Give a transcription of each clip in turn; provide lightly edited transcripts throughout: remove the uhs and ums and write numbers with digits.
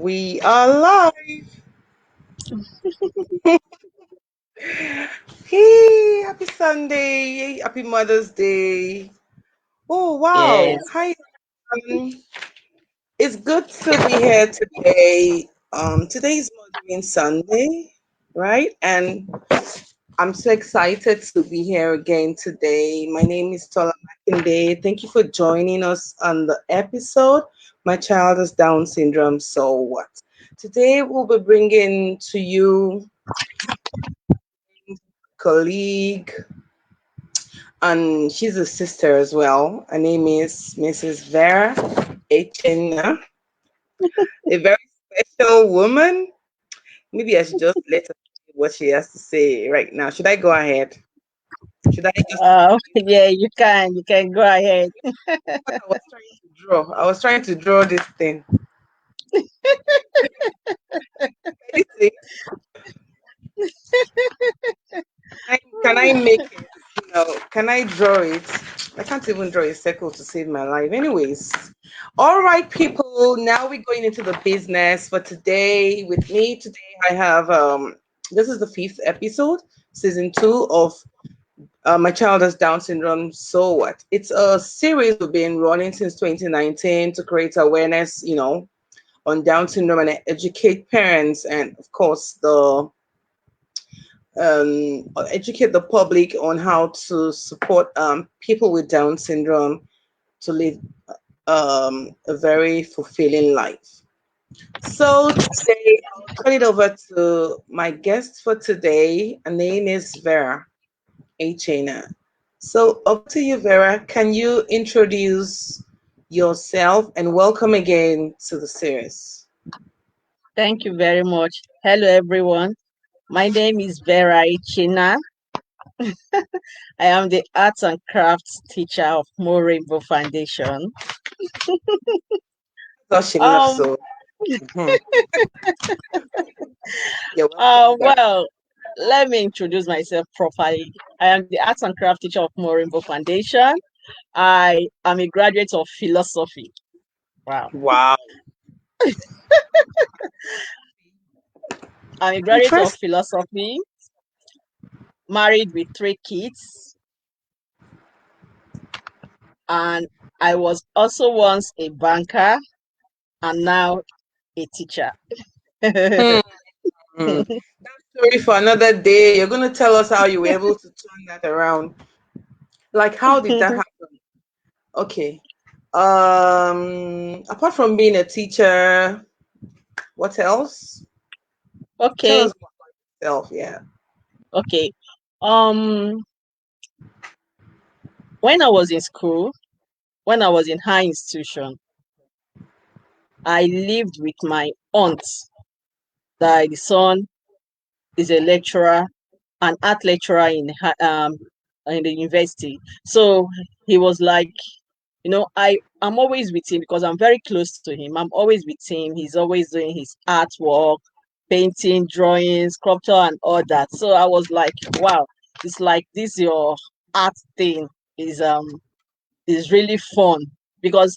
We are live. Hey, happy Sunday. Happy Mother's Day. Oh, wow. Yes, Hi. Um, it's good to be here today. Today is Mothering Sunday, right? And I'm so excited to be here again today. My name is Tola Makinde. Thank you for joining us on the episode. My child has Down syndrome, so what? Today we'll be bringing to you colleague, and she's a sister as well. Her name is Mrs. Vera Echena, a very special woman. Maybe I should just let her say what she has to say right now. Should I go ahead? Should I just yeah, you can go ahead. what I was trying to draw? I was trying to draw this thing. Anything? Can I make it? Can I draw it? I can't even draw a circle to save my life. Anyways, all right, people. Now we're going into the business for today. With me today, I have This is the fifth episode, season two of My Child Has Down Syndrome. So what? It's a series we've been running since 2019 to create awareness, on Down syndrome and educate parents and, of course, the educate the public on how to support people with Down syndrome to live a very fulfilling life. So today, I'll turn it over to my guest for today. Her name is Vera Achena. So over to you, Vera. Can you introduce yourself and welcome again to the series? Thank you very much. Hello, everyone. My name is Vera Ichina. I am the arts and crafts teacher of Morainbow Foundation. That's enough. Um, So mhm. You're welcome back. well, let me introduce myself properly. I am the arts and craft teacher of Morainbow Foundation. I am a graduate of philosophy. Wow. Wow. I'm a graduate of Interesting. philosophy, married with 3 kids, and I was also once a banker and now a teacher. Hmm. Story for another day. You're going to tell us how you were able to turn that around. Like, how did that happen? Okay. Apart from being a teacher, what else? Tell Okay, us about yourself. Yeah. okay. Um, when I was in school, when I was in high institution, I lived with my aunt. That the son is a lecturer, an art lecturer in the university. So he was like, I'm always with him because I'm very close to him. I'm always with him. He's always doing his artwork, painting, drawing, sculpture, and all that. So I was like, wow, it's like this your art thing is is really fun because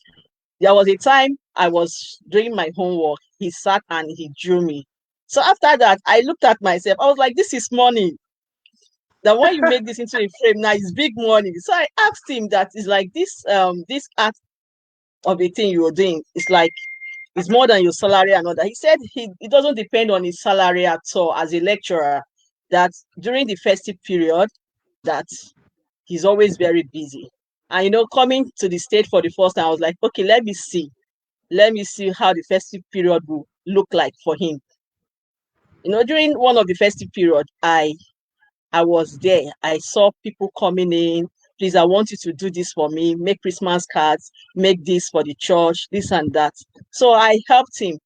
there was a time I was doing my homework. He sat and he drew me. So after that, I looked at myself. I was like, this is money. The one you make this into a frame now is big money. So I asked him that is like this art of a thing you're doing. It's like it's more than your salary and all that. He said it doesn't depend on his salary at all as a lecturer, that during the festive period that he's always very busy. And coming to the state for the first time, I was like, okay, let me see. Let me see how the festive period will look like for him. During one of the festive period, I was there. I saw people coming in. Please, I want you to do this for me. Make Christmas cards. Make this for the church. This and that. So I helped him.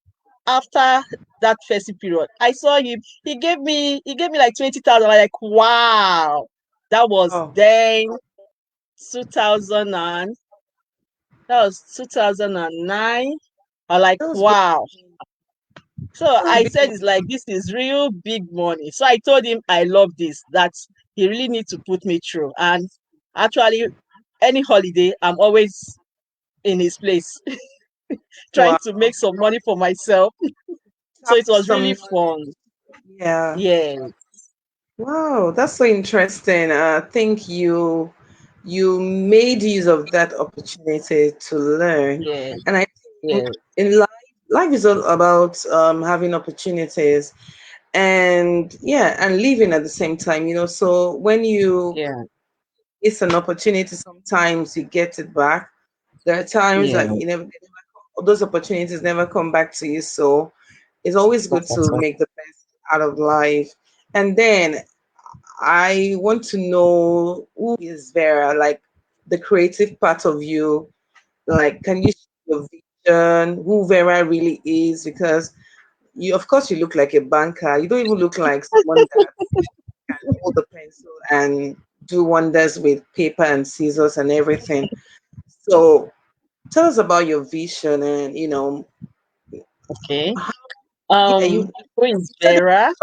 After that festive period, I saw him. He gave me like 20,000. I'm like, wow. That was Oh, then 2000 and that was 2009. I'm like, that was big. wow. So That was I big. said, it's like, this is real big money. So I told him I love this, that he really needs to put me through. And actually, any holiday, I'm always in his place. trying Wow. to make some money for myself. So Tap it was really some, fun. yeah. Yeah, Wow, that's so interesting. I think you made use of that opportunity to learn, yeah, and I think yeah, in life is all about having opportunities and yeah, and living at the same time. So when you yeah, it's an opportunity, sometimes you get it back. There are times yeah. that those opportunities never come back to you. So it's always Not good at to all. make the best out of life. And then I want to know who is Vera, like the creative part of you. Like, can you share your vision, who Vera really is? Because of course, you look like a banker. You don't even look like someone that can hold a pencil and do wonders with paper and scissors and everything. So, tell us about your vision and, Okay. how, yeah, Um, who is Vera?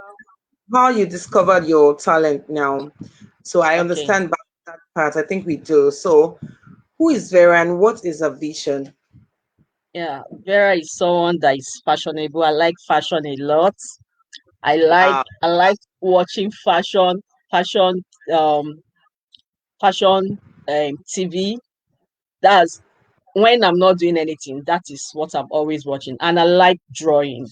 how you discovered your talent now. So, I Okay. understand that part. I think we do. So, who is Vera and what is a vision? Yeah, Vera is someone that is fashionable. I like fashion a lot. I like watching fashion, um, fashion TV. That's when I'm not doing anything. That is what I'm always watching. And I like drawing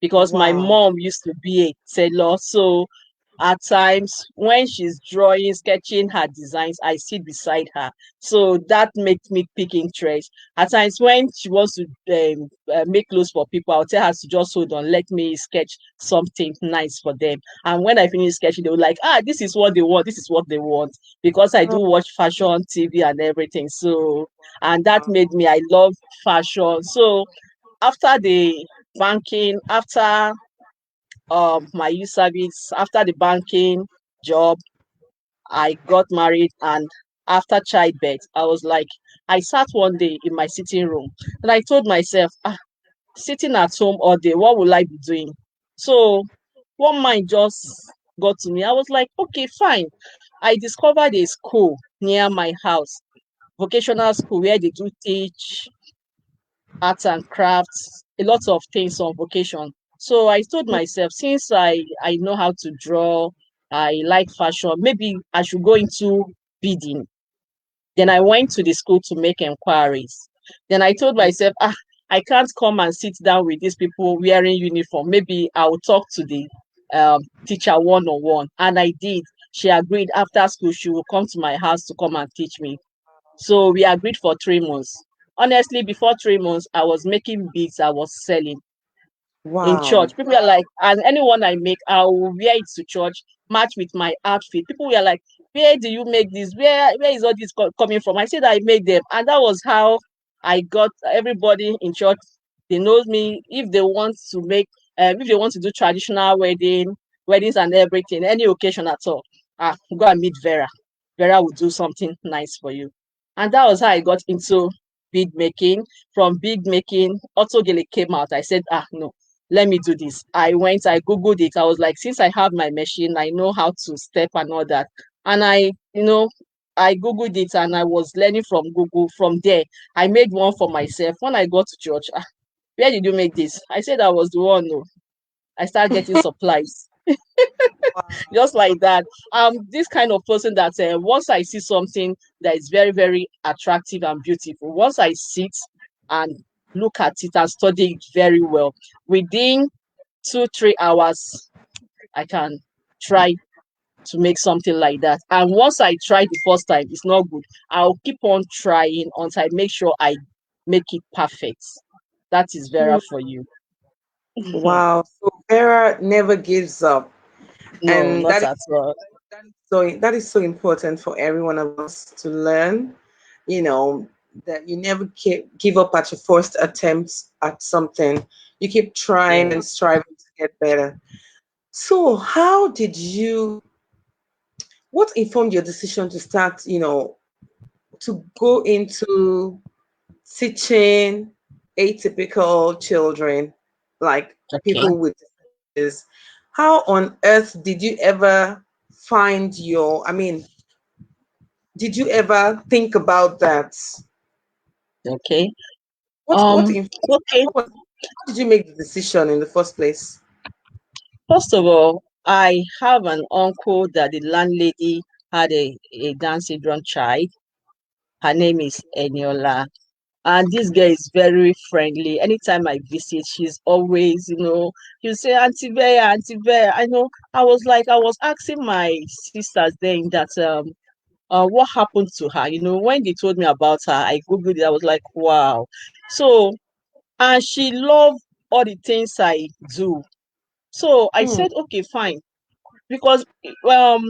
because my Wow. mom used to be a tailor. So at times when she's drawing, sketching her designs, I sit beside her. So that makes me pick interest. At times when she wants to make clothes for people, I'll tell her to just hold on, let me sketch something nice for them. And when I finish sketching, they will like, this is what they want, this is what they want. Because I do Oh, watch fashion TV and everything. So, and that wow. made me, I love fashion. So after the banking, after my youth service, after the banking job, I got married, and after childbirth, I was like, I sat one day in my sitting room and I told myself, sitting at home all day, what will I be doing? So one mind just got to me. I was like, okay, fine. I discovered a school near my house, vocational school, where they do teach arts and crafts, a lot of things on vocation. So I told myself, since I know how to draw, I like fashion, maybe I should go into bidding. Then I went to the school to make inquiries. Then I told myself, I can't come and sit down with these people wearing uniform. Maybe I'll talk to the teacher one on one. And I did. She agreed after school she will come to my house to come and teach me. So we agreed for 3 months. Honestly, before 3 months, I was making beads, I was selling in church. Wow. People are like, and anyone I make, I'll wear it to church, match with my outfit. People were like, where do you make this? Where is all this coming from? I said I make them. And that was how I got everybody in church. They know me. If they want to do traditional weddings and everything, any occasion at all, go and meet Vera. Vera will do something nice for you. And that was how I got into bead making. From bead making, Autogele came out. I said, no, let me do this. I Googled it. I was like, since I have my machine, I know how to step and all that. And I Googled it and I was learning from Google. From there, I made one for myself. When I got to church, where did you make this? I said I was the one. No. I started getting supplies just Wow. like that. This kind of person that once I see something that is very, very attractive and beautiful, once I sit and look at it and study it very well, within 2 3 hours, I can try to make something like that. And once I try the first time, it's not good. I'll keep on trying until I make sure I make it perfect. That is Vera Hmm. for you. Wow. So Vera never gives up. No, And not at all. that is so important for every one of us to learn, you know, that you never give up at your first attempt at something. You keep trying Yeah. and striving to get better. So what informed your decision to start, to go into teaching atypical children, like Okay. people with disabilities? How on earth did you ever I mean, did you ever think about that? Okay. What in Okay. what was how did you make the decision in the first place? First of all, I have an uncle that the landlady had a Down syndrome child. Her name is Eniola. And this girl is very friendly. Anytime I visit, she's always, you say, Auntie Bear, Auntie Bear. I know. I was asking my sisters then that what happened to her. When they told me about her, I googled it. I was like, wow. So, and she loved all the things I do. So I Hmm. said, okay, fine, because um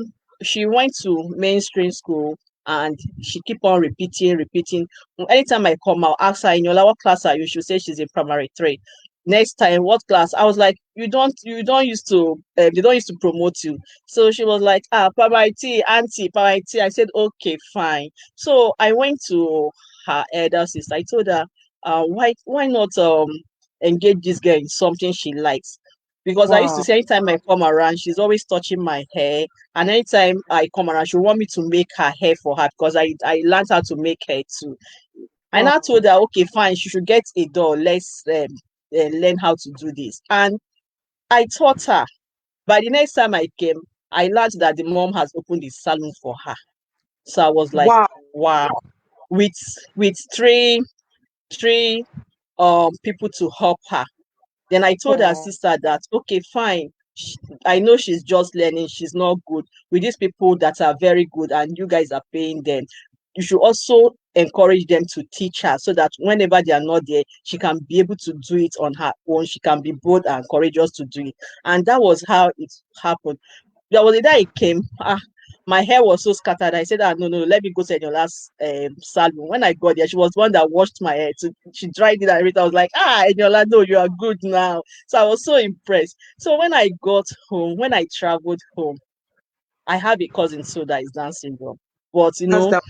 she went to mainstream school and she keep on repeating. Anytime I come, I'll ask her, what class are you? She'll say she's in primary three. Next time, what class? I was like, you don't used to, they don't used to promote you. So she was like, primary T, auntie, primary T. I said, okay, fine. So I went to her elder sister. I told her, why not engage this girl in something she likes? Because I used to Wow. say anytime I come around, she's always touching my hair. And anytime I come around, she want me to make her hair for her because I learned how to make hair too. I now Wow. told her, okay, fine, she should get a doll. Let's learn how to do this. And I taught her. By the next time I came, I learned that the mom has opened a salon for her. So I was like, Wow. wow, with with three people to help her. Then I told her Oh, sister that, okay, fine. I know she's just learning, she's not good. With these people that are very good and you guys are paying them, you should also encourage them to teach her so that whenever they are not there, she can be able to do it on her own. She can be bold and courageous to do it. And that was how it happened. There was a day I came. My hair was so scattered. I said, no, no, let me go to your last salon. When I got there, she was one that washed my hair. So she dried it and everything. I was like, Eniola, no, you are good now. So I was so impressed. So when I got home, when I traveled home, I have a cousin so that is Down syndrome. But that's that.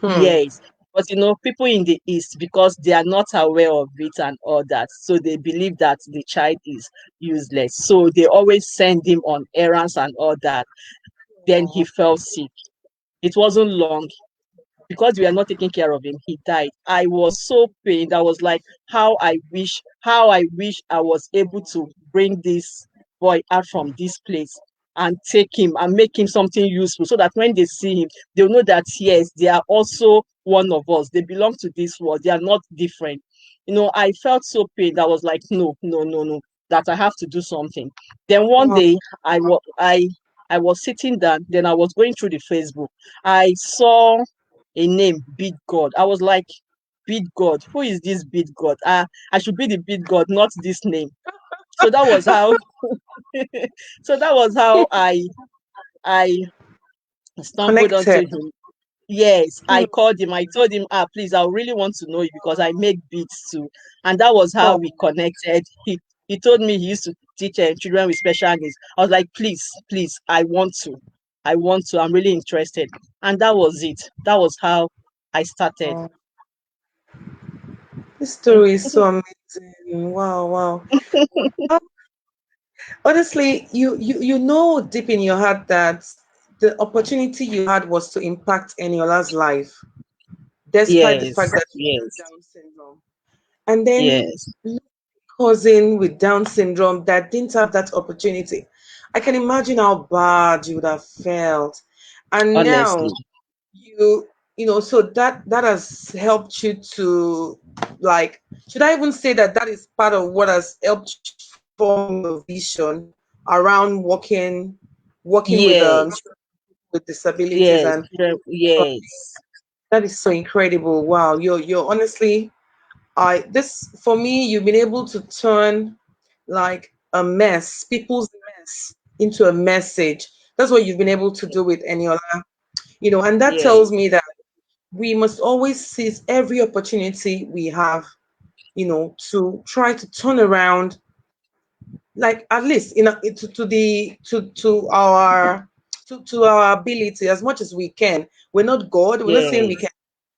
Hmm. yes. But people in the East, because they are not aware of it and all that, so they believe that the child is useless. So they always send him on errands and all that. Then he fell sick. It wasn't long because we are not taking care of him. He died. I was so pained. I was like, how I wish I was able to bring this boy out from this place and take him and make him something useful so that when they see him, they'll know that yes, they are also one of us. They belong to this world. They are not different. I felt so pained. I was like, no, no, no, no, that I have to do something. Then one Wow. day I was sitting down, then I was going through the Facebook. I saw a name, Big God. I was like, Big God, who is this Big God? I should be the Big God, not this name. So that was how so that was how I stumbled onto Connected. him. Yes, Hmm. I called him. I told him, please, I really want to know you because I make beats too. And that was how Oh, we connected. He told me he used to teach children with special needs. I was like, please, please, I want to. I want to. I'm really interested. And that was it. That was how I started. oh. This story is so amazing. Wow, wow. Well, honestly, you know deep in your heart that the opportunity you had was to impact Eniola's life, despite the fact Yes, that she has yes, Down syndrome. And then yes, cousin with Down syndrome that didn't have that opportunity. I can imagine how bad you would have felt. And now honestly. you so that has helped you to, like, should I even say that that is part of what has helped you form your vision around working Yes, with disabilities, yes, and yes, that is so incredible. Wow, you're honestly, I this for me, you've been able to turn like a mess, people's mess, into a message. That's what you've been able to do with Eniola, and that tells yes, me that we must always seize every opportunity we have, to try to turn around, like at least to our ability as much as we can. We're not God. We're not saying we can yes,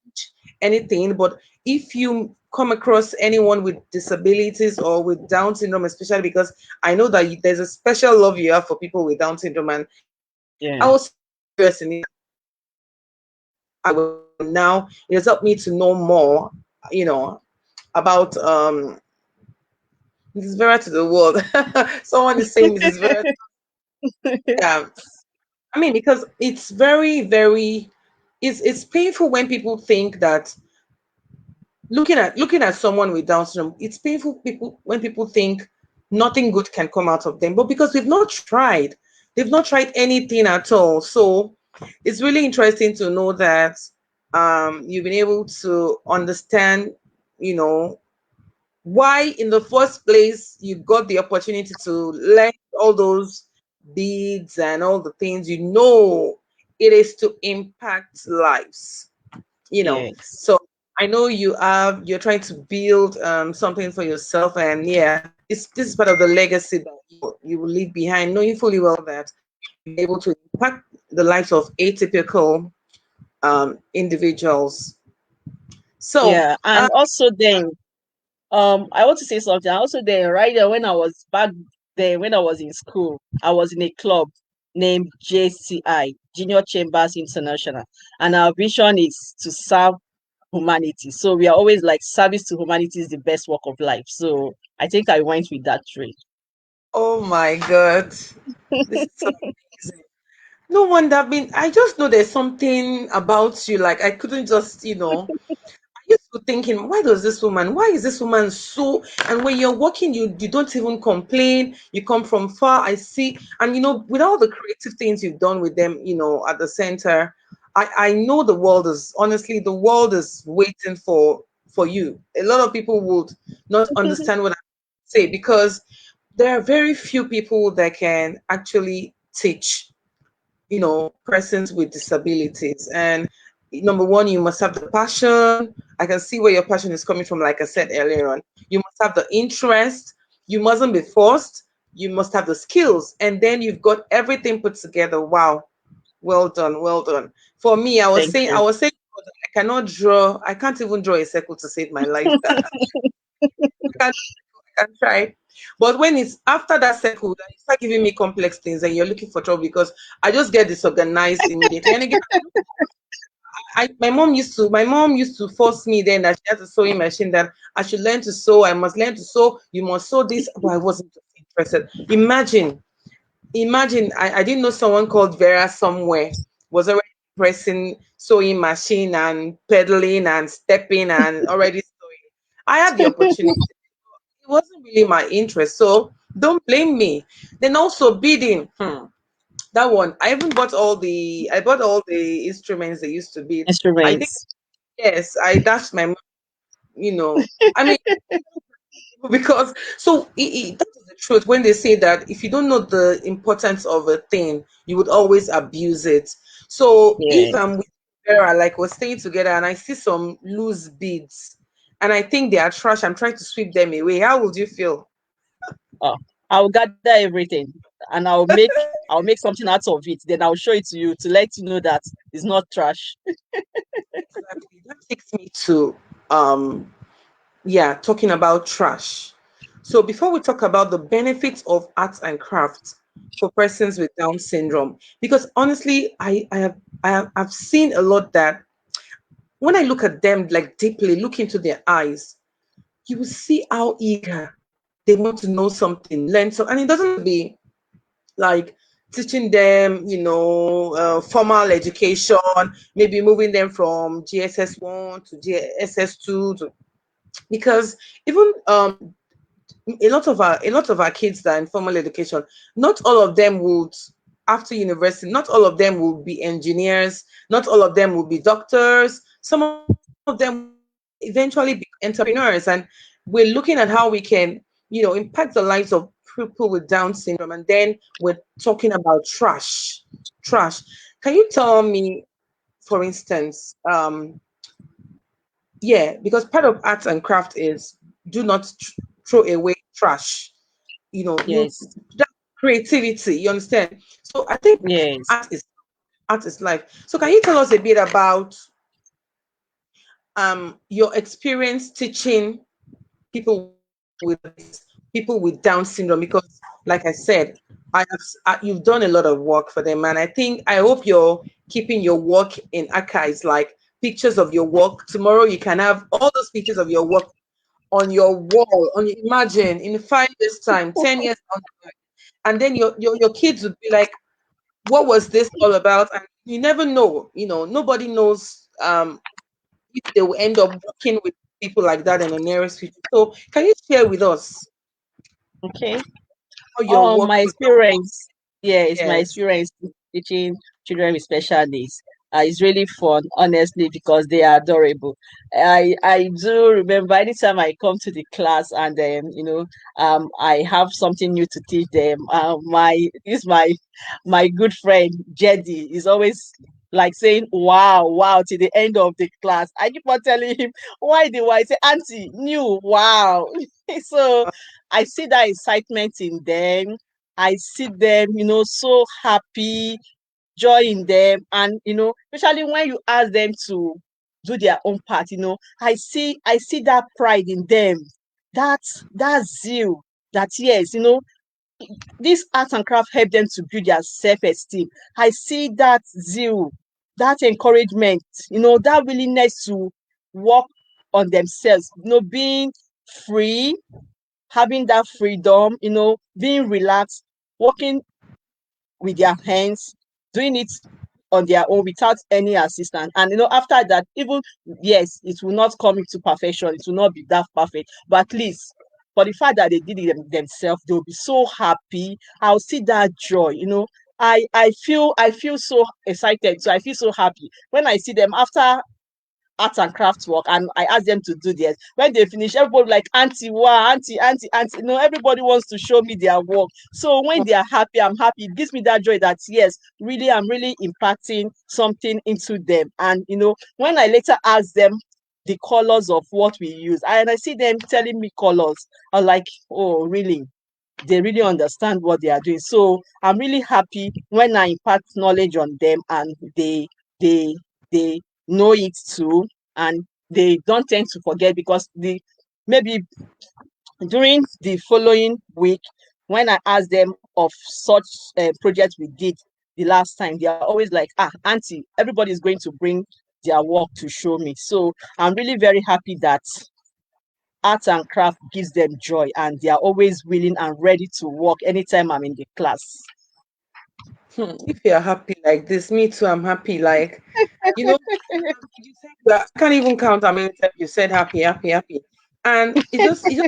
teach anything, but if you come across anyone with disabilities or with Down syndrome, especially because I know that there's a special love you have for people with Down syndrome, and I yeah, was serious in it. I will now. It has helped me to know more, you know, about Mrs. Vera to the world. Someone is saying Mrs. Vera. Yeah, I mean, because it's very, very, it's painful when people think that looking at someone with Down syndrome, it's painful people when people think nothing good can come out of them. But because they've not tried anything at all. So it's really interesting to know that you've been able to understand, you know, why in the first place you got the opportunity to learn all those deeds and all the things, it is to impact lives, Yes. so I know you're trying to build something for yourself, and yeah, this is part of the legacy that you will leave behind, knowing fully well that you've been able to impact the lives of atypical individuals. So Yeah. And also then, I want to say something. Also then, right there when I was back then, when I was in school, I was in a club named JCI, Junior Chambers International. And our vision is to serve humanity. So we are always like service to humanity is the best work of life. So I think I went with that trait. oh my god, this is so amazing. No wonder. I just know there's something about you, like I couldn't just, used to thinking, why is this woman so, and when you're working, you don't even complain, you come from far, I see, and with all the creative things you've done with them, at the center, I know the world is waiting for you. A lot of people would not understand what I say, because there are very few people that can actually teach persons with disabilities. And number one, you must have the passion. I can see where your passion is coming from, like I said earlier on. You must have the interest. You mustn't be forced. You must have the skills. And then you've got everything put together. Wow. Well done. Well done. For me, Thank I you. was saying I can't even draw a circle to save my life. I can try. But when it's after that circle, that you start giving me complex things and you're looking for trouble, because I just get disorganized immediately. And again, my mom used to force me then that she has a sewing machine, that I should learn to sew. I must learn to sew. You must sew this, but I wasn't interested. Imagine I didn't know someone called Vera somewhere was already pressing sewing machine and pedaling and stepping and already sewing. I had the opportunity. It wasn't really my interest, so don't blame me. Then also bidding. That one, I bought all the instruments they used to beat. I think Instruments. yes, I dashed my you know. I mean, because that is the truth when they say that if you don't know the importance of a thing, you would always abuse it. So if Yes. I'm with Vera, like we're staying together, and I see some loose beads and I think they are trash, I'm trying to sweep them away. How would you feel? Oh, I'll gather everything and I'll make something out of it. Then I'll show it to you to let you know that it's not trash. Exactly. That takes me to yeah, talking about trash. So before we talk about the benefits of arts and crafts for persons with Down syndrome, because honestly, I've seen a lot that when I look at them like deeply, look into their eyes, you will see how eager they want to know something, learn so, and it doesn't have to be like teaching them, formal education, maybe moving them from GSS 1 to GSS 2 to, because even a lot of our kids that are in formal education, not all of them would, after university, not all of them will be engineers, not all of them will be doctors. Some of them will eventually be entrepreneurs, and we're looking at how we can, impact the lives of people with Down syndrome. And then we're talking about trash. Can you tell me, for instance, yeah, because part of arts and craft is do not throw away trash. You Yes. that creativity. You understand? So I think Yes. art is art is life. So can you tell us a bit about your experience teaching people with disabilities, people with Down syndrome? Because, like I said, you've done a lot of work for them, and I hope you're keeping your work in archives, like pictures of your work. Tomorrow, you can have all those pictures of your work on your wall. Imagine in 5 years' time, 10 years down the line, and then your kids would be like, "What was this all about?" And you never know. Nobody knows if they will end up working with people like that in the nearest future. So, can you share with us Okay. how your work My with? experience, yeah, it's my Yes. experience teaching children with special needs. It's really fun, honestly, because they are adorable. I do remember anytime I come to the class and I have something new to teach them. My good friend Jedi is always like saying wow, wow to the end of the class. I keep on telling him why the why. I say, Auntie, new wow. So I see that excitement in them. I see them, so happy, joy in them. And, especially when you ask them to do their own part, I see that pride in them. That that zeal that yes, this art and craft help them to build their self-esteem. I see that zeal, that encouragement, that willingness to work on themselves, being free, having that freedom, being relaxed, working with their hands, doing it on their own without any assistance. And after that, even yes, it will not come into perfection, it will not be that perfect, but at least for the fact that they did it themselves, they'll be so happy. I'll see that joy. I feel so excited. So I feel so happy when I see them after art and craft work and I ask them to do this. When they finish, everybody like, Auntie, wow, Auntie, Auntie, Auntie. Everybody wants to show me their work. So when they are happy, I'm happy. It gives me that joy that yes, really, I'm really impacting something into them. And when I later ask them the colors of what we use, and I see them telling me colors, I'm like, oh, really? They really understand what they are doing. So I'm really happy when I impart knowledge on them and they they know it too, and they don't tend to forget because the maybe during the following week when I ask them of such projects we did the last time, they are always like, Auntie, everybody is going to bring their work to show me. So I'm really very happy that art and craft gives them joy and they are always willing and ready to work anytime I'm in the class. If you're happy like this, me too, I'm happy. Like, you know, you said that I can't even count how many times you said happy, happy, happy. And it just tells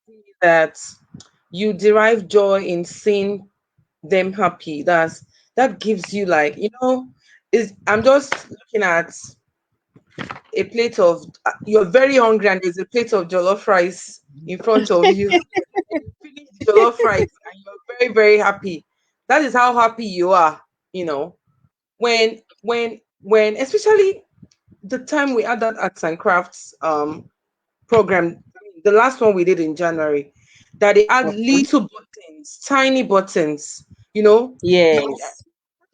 me that you derive joy in seeing them happy. That gives you like, is I'm just looking at a plate of you're very hungry and there's a plate of jollof rice in front of you. You finish the jollof rice and you're very, very happy. That is how happy you are, you know. When especially the time we had that arts and crafts program, the last one we did in January, that they had Okay. little buttons, tiny buttons, you know. You Yes.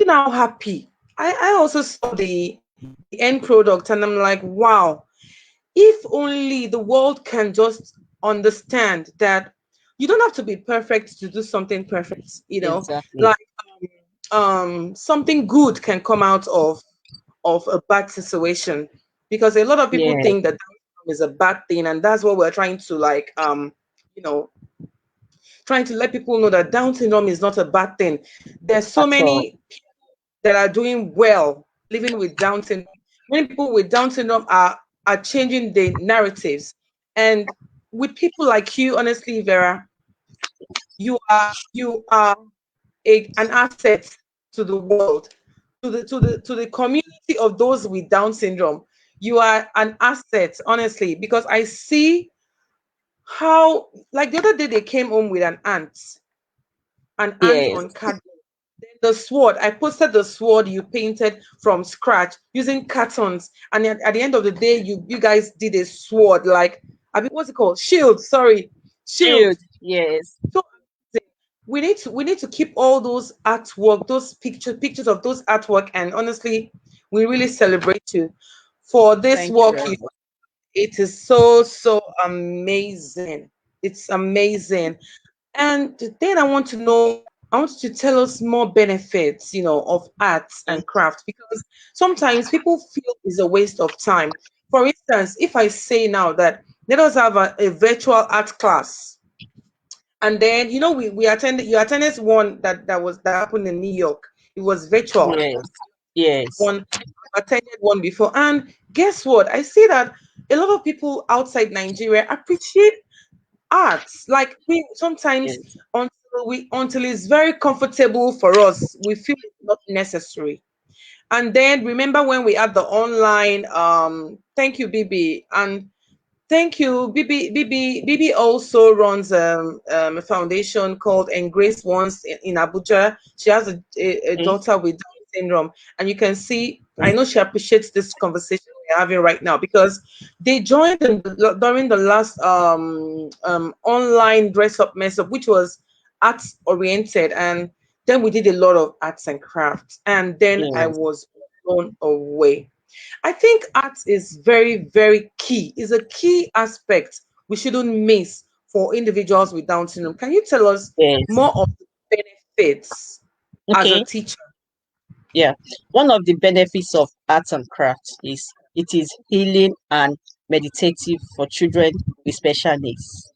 imagine how happy. I also saw the end product and I'm like, wow, if only the world can just understand that you don't have to be perfect to do something perfect, Exactly. like something good can come out of a bad situation, because a lot of people Yes. think that is a bad thing, and that's what we're trying to like you know trying to let people know that Down syndrome is not a bad thing. There's so At all. many that are doing well living with Down syndrome. Many people with Down syndrome are changing the narratives. And with people like you, honestly, Vera, you are an asset to the world, to the community of those with Down syndrome. You are an asset, honestly, because I see how, like the other day, they came home with an ant Yes. on cardboard. Then the sword, I posted the sword you painted from scratch using cartons. And at the end of the day, you guys did a sword, like, I mean, what's it called? Shield, sorry. Shield. Shield. Yes. So amazing. We need to keep all those artwork, those pictures of those artwork, and honestly, we really celebrate you for this Thank you work. very much. It is so, so amazing. It's amazing. And then I want you to tell us more benefits, of arts Okay. and crafts, because sometimes people feel it's a waste of time. For instance, if I say now that let us have a virtual art class. And then we attended you attended one that happened in New York. It was virtual. Yes. Yes. One attended one before. And guess what? I see that a lot of people outside Nigeria appreciate arts. Like we sometimes Yes. until it's very comfortable for us, we feel it's not necessary. And then remember when we had the online thank you, Bibi. And thank you. Bibi also runs a foundation called Engrace Once in Abuja. She has a Okay. daughter with Down syndrome. And you can see, I know she appreciates this conversation we're having right now because they joined during the last online dress up mess up, which was arts oriented. And then we did a lot of arts and crafts. And then I Yes. was blown away. I think art is very, very key, is a key aspect we shouldn't miss for individuals with Down syndrome. Can you tell us Yes. more of the benefits as a Okay. teacher? Yeah. One of the benefits of arts and crafts is it is healing and meditative for children with special needs.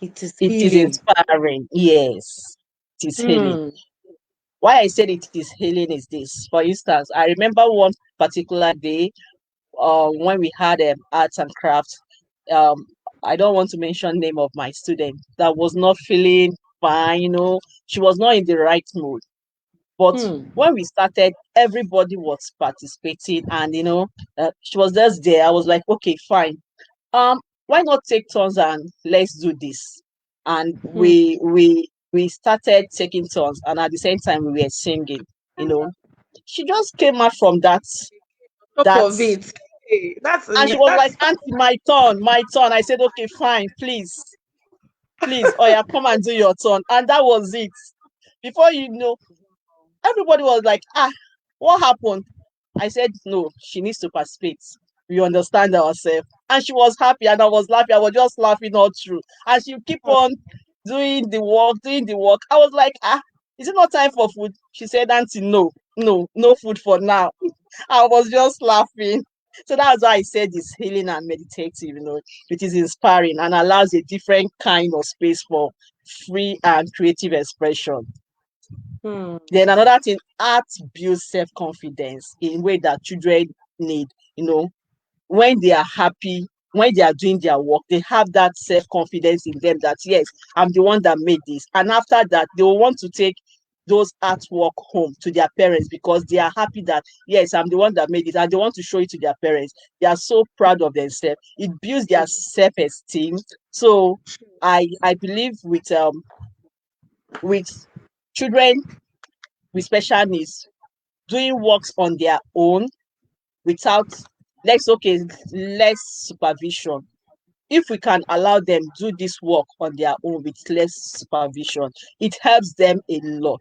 It is It is healing. inspiring. Yes. It is healing. Hmm. Why I said it is healing is this. For instance, I remember one particular day when we had arts and crafts. Um, I don't want to mention name of my student that was not feeling fine. She was not in the right mood. But Hmm. when we started, everybody was participating, and she was just there. I was like, okay, fine. Why not take turns and let's do this? And Hmm. we started taking turns, and at the same time we were singing. You know, she just came out from Top that, of it. Hey, and she was like, that's "Auntie, my turn, my turn." I said, "Okay, fine, please, oh yeah, come and do your turn." And that was it. Before you know, everybody was like, "Ah, what happened?" I said, "No, she needs to participate. We understand ourselves." And she was happy, and I was laughing. I was just laughing all through. And she keep on doing the work, doing the work. I was like, "Ah, is it not time for food?" She said, "Auntie, no, no, no food for now." I was just laughing. So that's why I said it's healing and meditative, it is inspiring and allows a different kind of space for free and creative expression. hmm. Then another thing, art builds self-confidence in way that children need, you know, when they are happy, when they are doing their work, they have that self-confidence in them that yes, I'm the one that made this. And after that, they will want to take those artwork home to their parents because they are happy that yes, I'm the one that made it, and they want to show it to their parents. They are so proud of themselves. It builds their self-esteem. So I believe with children with special needs doing works on their own without less supervision, if we can allow them do this work on their own with less supervision, it helps them a lot.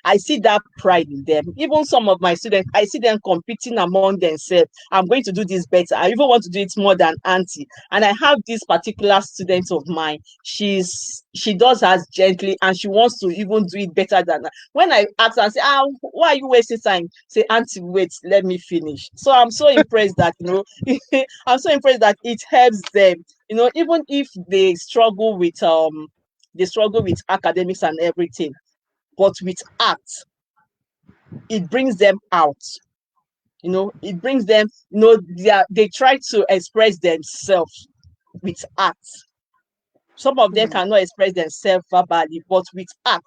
I see that pride in them. Even some of my students, I see them competing among themselves. I'm going to do this better. I even want to do it more than auntie. And I have this particular student of mine. She does as gently, and she wants to even do it better than that. When I ask her, I say, why are you wasting time? Say, auntie, wait, let me finish. So I'm so impressed that I'm so impressed that it helps them. Even if they struggle with academics and everything, but with art, it brings them out. It brings them, they try to express themselves with art. Some of them Hmm. cannot express themselves verbally, but with art.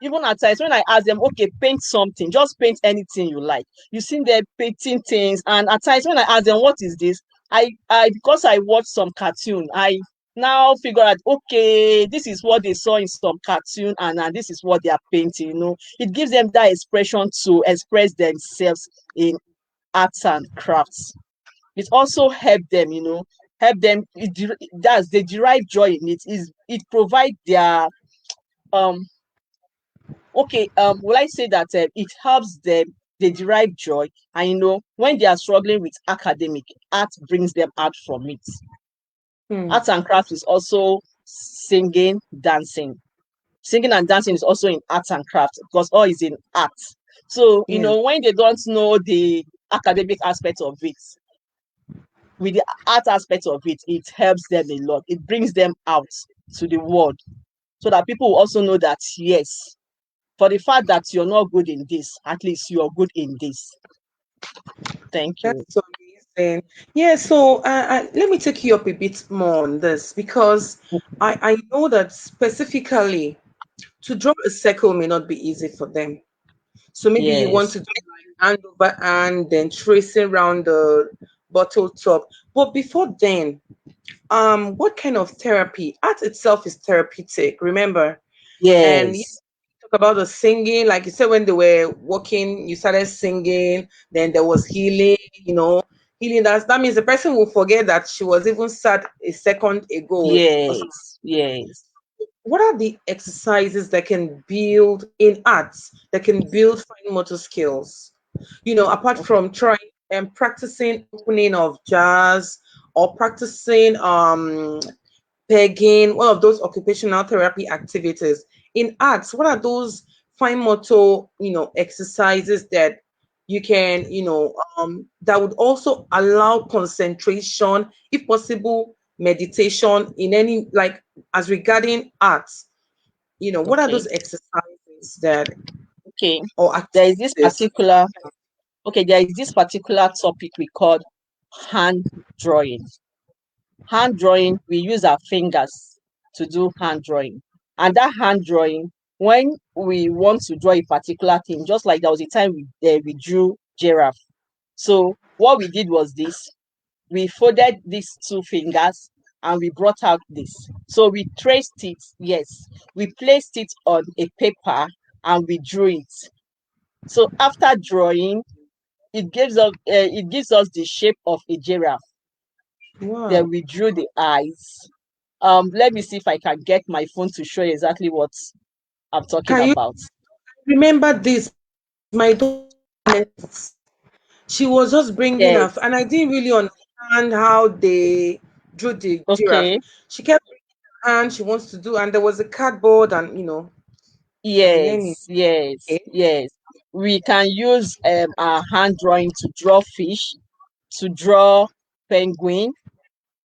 Even at times when I ask them, okay, paint something, just paint anything you like. You see them painting things, and at times when I ask them, what is this? I because I watched some cartoon, I now figure out, okay, this is what they saw in some cartoon, and this is what they are painting. It gives them that expression to express themselves in arts and crafts. It also help them. That's they derive joy in it. It provide their um okay will I say that it helps them, they derive joy, and when they are struggling with academic, art brings them out from it. Hmm. Arts and crafts is also singing, dancing. Singing and dancing is also in arts and crafts because all is in art. So Yeah. when they don't know the academic aspect of it, with the art aspect of it, it helps them a lot. It brings them out to the world so that people will also know that, yes, for the fact that you're not good in this, at least you're good in this. Thank That's you. so amazing. Yeah, so let me take you up a bit more on this because I know that specifically to draw a circle may not be easy for them. So maybe you want Yes. to do like hand over hand, then tracing around the bottle top. But before then, what kind of therapy? Art itself is therapeutic, remember? And you Yes. talk about the singing, like you said, when they were walking, you started singing, then there was healing, healing. That means the person will forget that she was even sad a second ago or something. Yes. Yes. What are the exercises that can build in arts that can build fine motor skills? Apart from trying and practicing opening of jars or practicing pegging, one of those occupational therapy activities. In arts, what are those fine motor, exercises that you can, that would also allow concentration, if possible, meditation in any, like, as regarding arts, what are Okay. those exercises that, Okay. or There is this activities? particular okay, there is this particular topic we call hand drawing. Hand drawing, we use our fingers to do hand drawing. And that hand drawing, when we want to draw a particular thing, just like there was a time we drew giraffe. So what we did was this: we folded these two fingers and we brought out this. So we traced it, yes, we placed it on a paper and we drew it. So after drawing, it gives us the shape of a giraffe. Then Wow. we drew the eyes. Let me see if I can get my phone to show you exactly what I'm talking Can you about. remember this? My daughter she was just bringing her, Yes. and I didn't really understand how they drew the giraffe. Okay. She kept bringing her hand, she wants to do, and there was a cardboard, and I'm learning. Yes. Yes. Okay. Yes. We can use our hand drawing to draw fish, to draw penguin,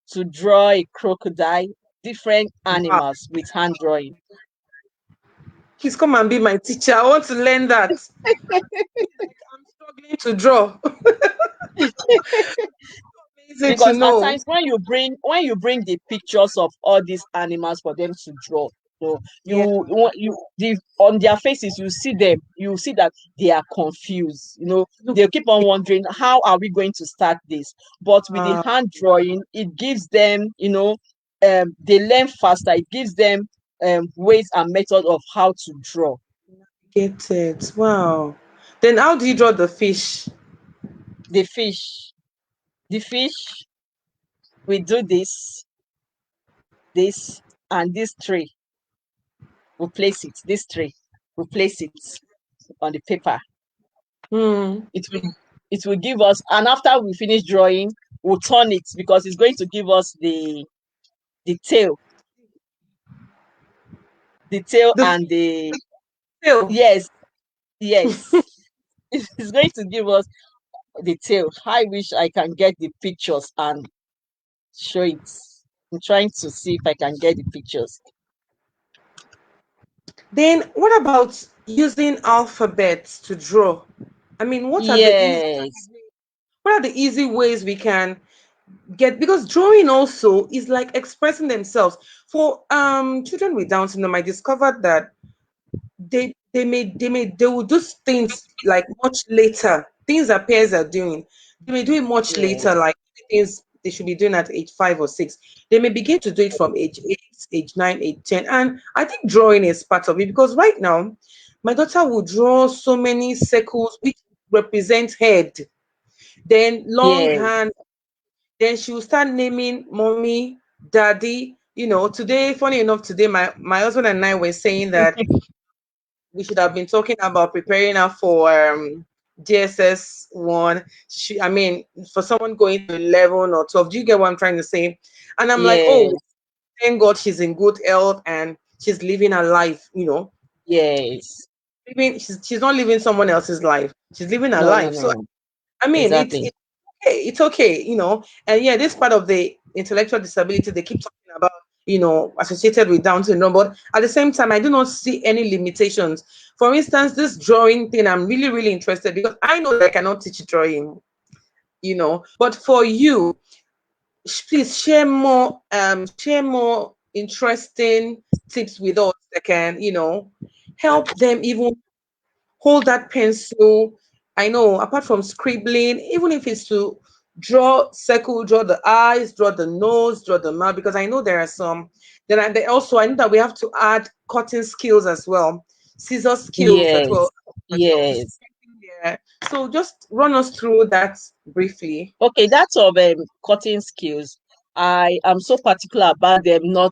to draw a crocodile, different Wow. animals with hand drawing. Please come and be my teacher. I want to learn that. I'm struggling to draw. Easy to Because at know. times when you bring the pictures of all these animals for them to draw, so Yeah. on their faces you see that they are confused. Look. They keep on wondering, how are we going to start this? But with the Uh, hand drawing, it gives them, they learn faster. It gives them ways and methods of how to draw get it. Wow. Then how do you draw the fish? the fish. The fish, we do this and this tree. We place it, this tree, we place it on the paper. Hmm. It will give us, and after we finish drawing, we'll turn it because it's going to give us the tail, the tail The and the fish. yes, yes. It's going to give us the tail. I wish I can get the pictures and show it. I'm trying to see if I can get the pictures. Then what about using alphabets to draw? I mean, Yes, what are the easy ways we can get, because drawing also is like expressing themselves. For children with Down syndrome, I discovered that they will do things like much later. Things that peers are doing, they may do it much later, yes, like things they should be doing at age 5 or 6. They may begin to do it from age 8, age 9, age 10. And I think drawing is part of it because right now, my daughter will draw so many circles which represent head, then long yes, hand, then she will start naming mommy, daddy. Today, funny enough, today my husband and I were saying that we should have been talking about preparing her for DSS one. I mean, for someone going to 11 or 12. Do you get what I'm trying to say? And I'm like, oh, yes, thank God she's in good health and she's living her life. yes. She's not living someone else's life. She's living her No, no, life. no, So no. I mean, it's Exactly. It's okay, And yeah, this part of the intellectual disability they keep talking about, associated with Down syndrome. But at the same time, I do not see any limitations. For instance, this drawing thing, I'm really, really interested because I know that I cannot teach drawing, But for you, please share more interesting tips with us that can, help them even hold that pencil. I know, apart from scribbling, even if it's to draw the eyes, draw the nose, draw the mouth, because I know there are some. I know that we have to add cutting skills as well, scissor skills as well. Yes, yes. Yeah. So just run us through that briefly. Okay, that's of cutting skills. I am so particular about them not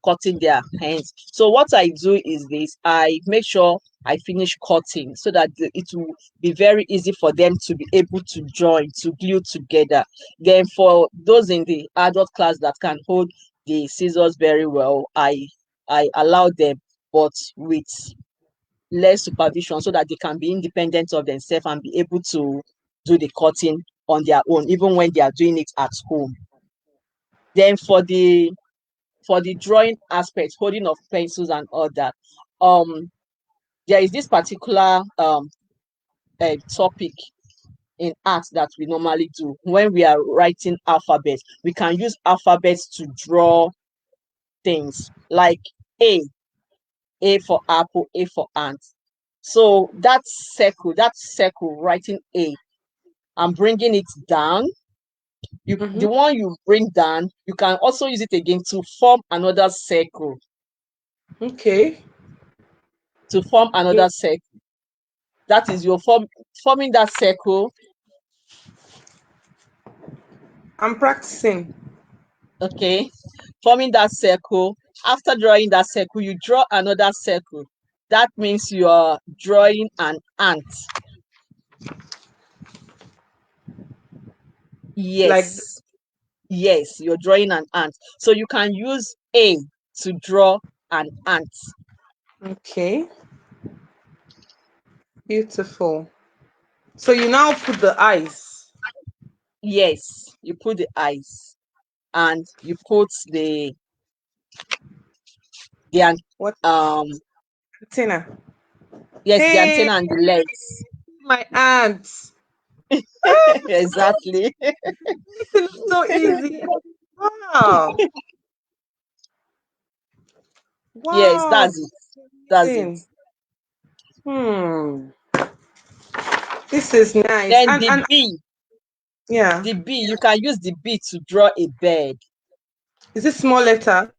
cutting their hands. So what I do is this: I make sure I finish cutting so that it will be very easy for them to be able to join, to glue together. Then for those in the adult class that can hold the scissors very well, I allow them, but with less supervision so that they can be independent of themselves and be able to do the cutting on their own, even when they are doing it at home. Then for the drawing aspect, holding of pencils and all that, um, there is this particular topic in art that we normally do when we are writing alphabets. We can use alphabets to draw things like A, A for apple, A for ant. So that circle, writing A, and bringing it down. The Mm-hmm. one you bring down, you can also use it again to form another circle. Okay. To form Yeah, another circle. That is your forming that circle. I'm practicing. Okay. Forming that circle. After drawing that circle, you draw another circle. That means you are drawing an ant. Like, Yes. Yes, you're drawing an ant. So you can use A to draw an ant. okay, beautiful. So you now put the eyes. Yes, you put the eyes and you put the What um antenna? yes, the Hey, antenna and the legs. my aunt. Ah, Exactly. this looks so easy. Wow. Yes, Wow. that's it. That's it. Amazing. Hmm. This is nice. Then And the and B, yeah. the B, you can use the B to draw a bird. Is this small letter?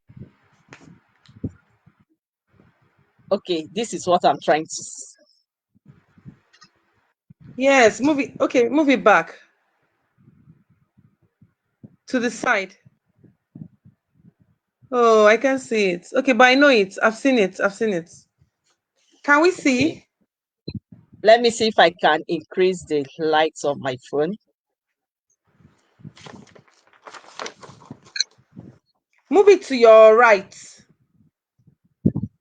Okay, this is what I'm trying to. Yes. Move it. Okay, move it back to the side. Oh, I can see it. Okay, but I know it. I've seen it. I've seen it. Can we Okay, see? let me see if I can increase the lights of my phone. Move it to your right.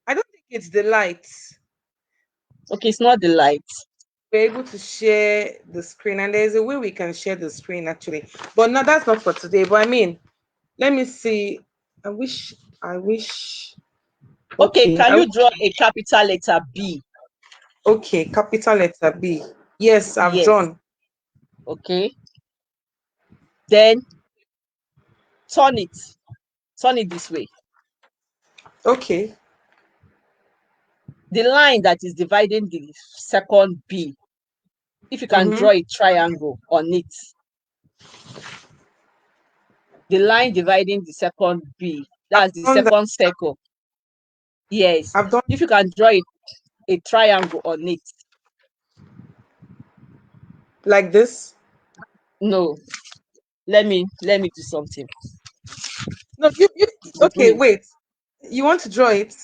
I don't think it's the lights. Okay, it's not the light. We're able to share the screen, and there's a way we can share the screen actually. But no, that's not for today. But I mean, let me see. I wish. Okay, Okay, can you draw a capital letter B? okay, capital letter B. Yes, I've Yes. drawn. Okay. Then turn it. Turn it this way. Okay. The line that is dividing the second B, if you can Mm-hmm. draw a triangle on it, the line dividing the second B, I've that's the done that. second circle. Yes, I've done if you can draw a triangle on it. like this. No, let me do something. No, you Give okay, me. wait. You want to draw it?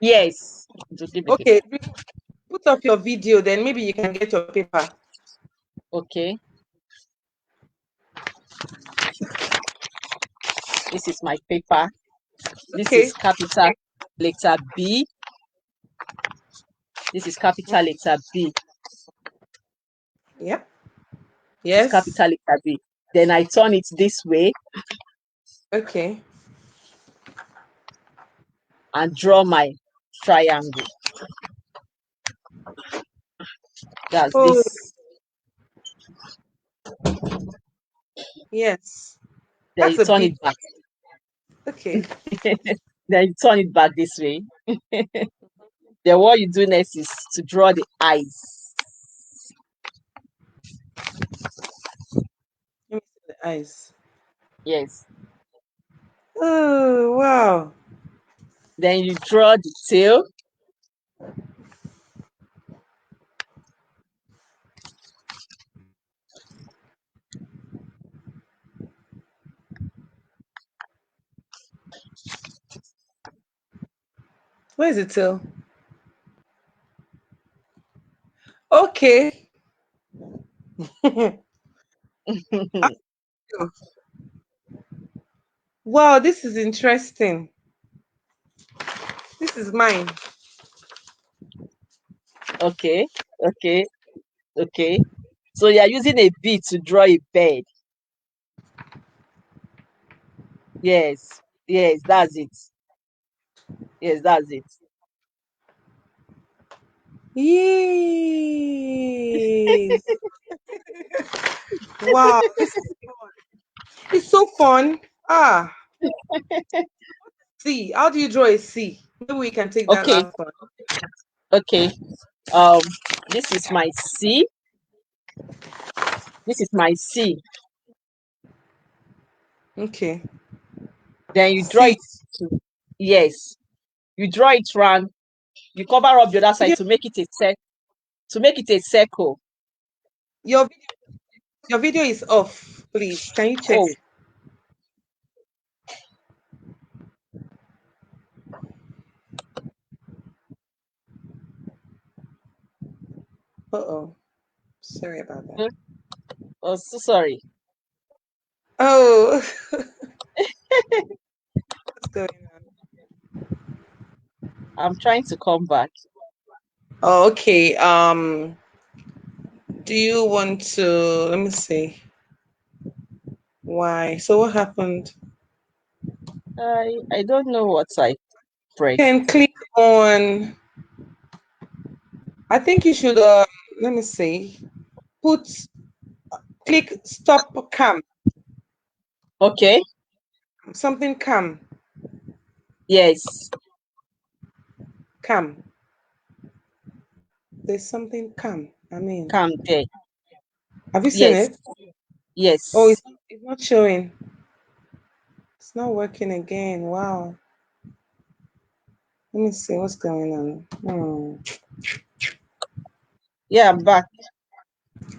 Yes, just give me Okay, paper. put up your video, then maybe you can get your paper. Okay, this is my paper. This is Okay. capital letter B. This is capital letter B. Yeah. It's Yes. capital letter B. Then I turn it this way Okay. and draw my triangle. That's Oh, this. yes. Then That's you a turn big. it back. Okay. Then you turn it back this way. Then what you do next is to draw the eyes. Let me see the eyes. Yes. Oh, wow. Then you draw the tail. Where is the tail? Okay. Wow, this is interesting. This is mine. Okay. Okay. Okay. So you're using a bee to draw a bird. Yes. Yes, that's it. Yes, that's it. Yes. Wow, this is fun. It's so fun. Ah, C. How do you draw a C? Maybe we can take that Okay. last one. Okay. Um, this is my C. This is my C. Okay. Then you draw C. it to, yes. You draw it round. You cover up the other side Video, to make it a circle. your your video is off, please. Can you check? Oh, Uh-oh. Sorry about that. hmm, oh, so sorry. Oh, what's going on? I'm trying to come back. Oh, okay. Do you want to let me see. Why? So what happened? I don't know what I pressed. Can click on I think you should let me see. Put click stop cam. Okay. Something cam. Yes. Cam. There's something cam. I mean, Come there. have you seen Yes. it? Oh, Yes. it's not showing. It's not working again. Wow. Let me see what's going on. Yeah, I'm back.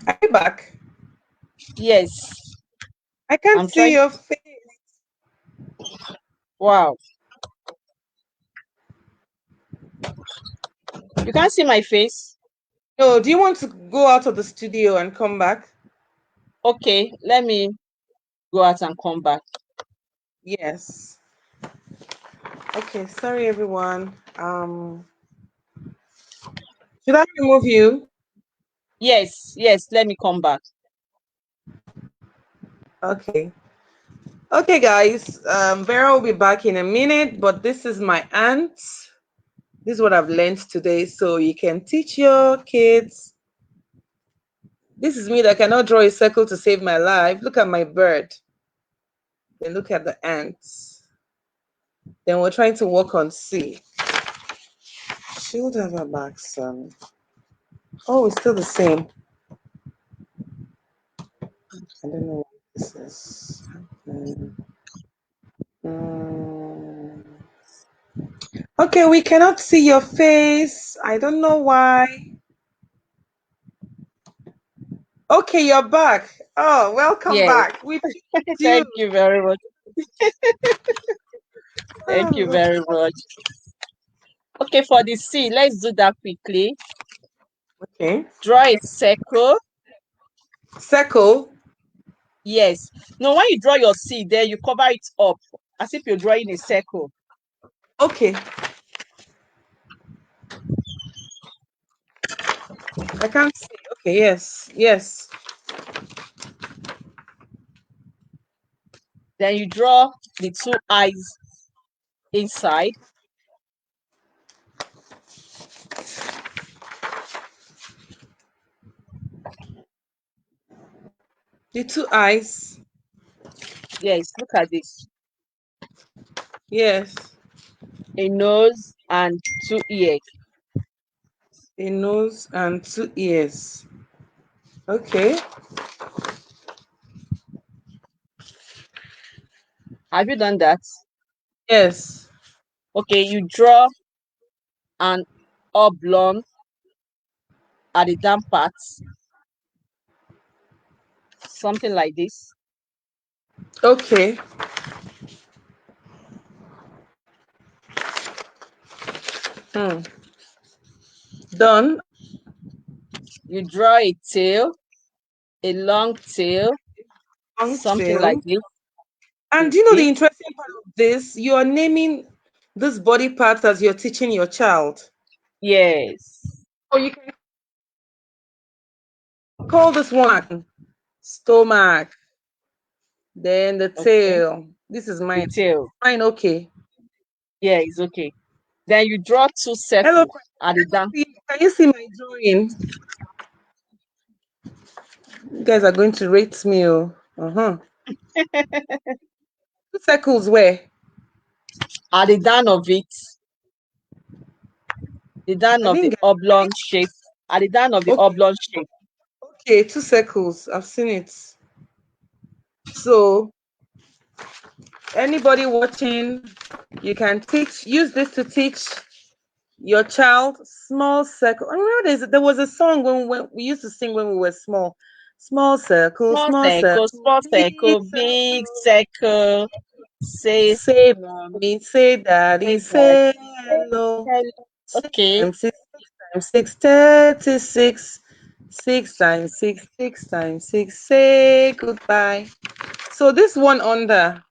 Are you back? Yes. I can't I'm see trying. your face. Wow. You can't see my face. No, do you want to go out of the studio and come back? Okay. Let me go out and come back. Yes. Okay, sorry everyone. Should I remove you? Yes. Yes. Let me come back. Okay. Okay, guys. Vera will be back in a minute, but this is my aunt. This is what I've learned today, so you can teach your kids. This is me that cannot draw a circle to save my life. Look at my bird. Then look at the ants. Then we're trying to work on C. Should have a back, son. Oh, it's still the same. I don't know what this is. Mm. Okay, we cannot see your face. I don't know why. Okay, you're back. Oh, welcome Yes. back. We missed you. Thank you very much. Thank you Oh, very much. Okay, for the C, let's do that quickly. okay. Draw a circle. Circle. Yes. No, when you draw your C, then you cover it up as if you're drawing a circle. Okay. I can't see. Okay, yes. Yes. Then you draw the two eyes inside. The two eyes. Yes, look at this. Yes. A nose and two ears. A nose and two ears. Okay. Have you done that? Yes. Okay, you draw an oblong at the down parts, something like this. Okay. Hmm. Done. You draw a tail, a long tail, something like Until. this. And do you know the Okay. interesting part of this? You are naming this body parts as you're teaching your child. Yes. Oh, you can call this one stomach, then the Okay. tail. This is The mine. tail. Mine, okay. Yeah, it's okay. Then you draw two Hello, circles at the down. can you see my drawing? You guys are going to rate me. Oh. Uh-huh. Two circles where? At the down of it, the down I of didn't the get. oblong shape. At the down of the Okay, oblong shape. okay, two circles. I've seen it. So anybody watching, you can use this to teach your child small circle. I remember there was a song when we used to sing when we were small. Small circle, big Big circle. circle. Say, Say mommy, say daddy, say that. say hello. Six Okay. times 36. 6 times 6 say goodbye. So this one under,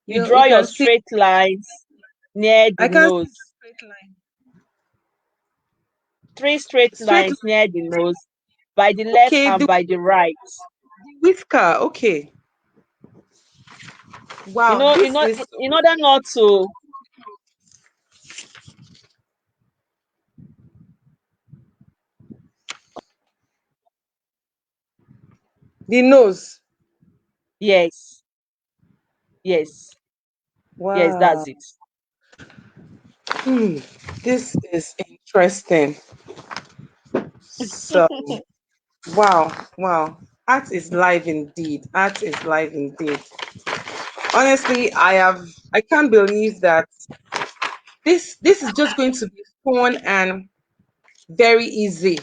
You we draw your can see. straight lines near I the can see nose. the straight line. Three straight Straight lines line. near the nose by the left Okay, and by the right. the whisker. Okay. Wow, this is In order not to, the nose. yes, yes, yes, Wow. that's it. Hmm. This is interesting. So, wow, wow. Art is live indeed. Art is live indeed. Honestly, I can't believe that this is just going to be fun and very easy,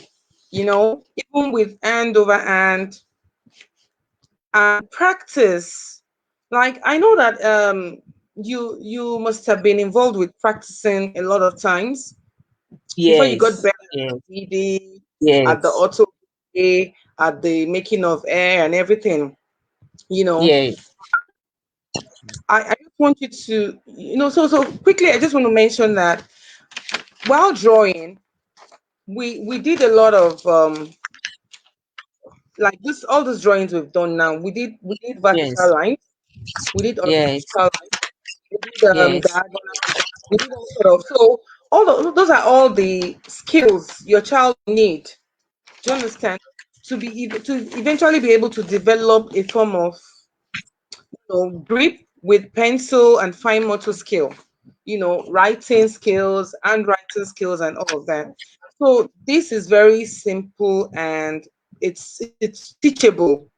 even with hand over hand and practice. Like I know that you must have been involved with practicing a lot of times before you got Yes, better yes, at reading, at the yes, auto play, at the making of air and everything. You know, yes. I just want you to, so quickly. I just want to mention that while drawing, we did a lot of like this all these drawings we've done now. We did Yes, vertical lines, we did yes, horizontal lines, we did yes. diagonal, we did all sort of. So those are all the skills your child need. Do you understand? To eventually be able to develop a form of grip with pencil and fine motor skill, writing skills, handwriting skills, and all of that. So this is very simple and it's teachable,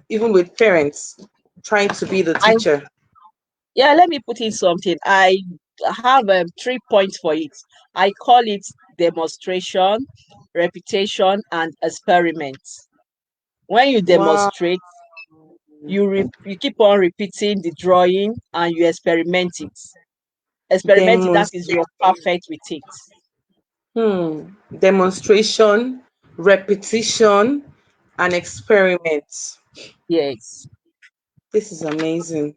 even with parents trying to be the I teacher. Yeah, let me put in something. I have 3 points for it. I call it demonstration, repetition, and experiment. When you Wow. demonstrate, you keep on repeating the drawing and you experiment it. Experiment it, that is Demonstration. you're perfect with it. Demonstration, repetition, and experiment. Yes. This is amazing.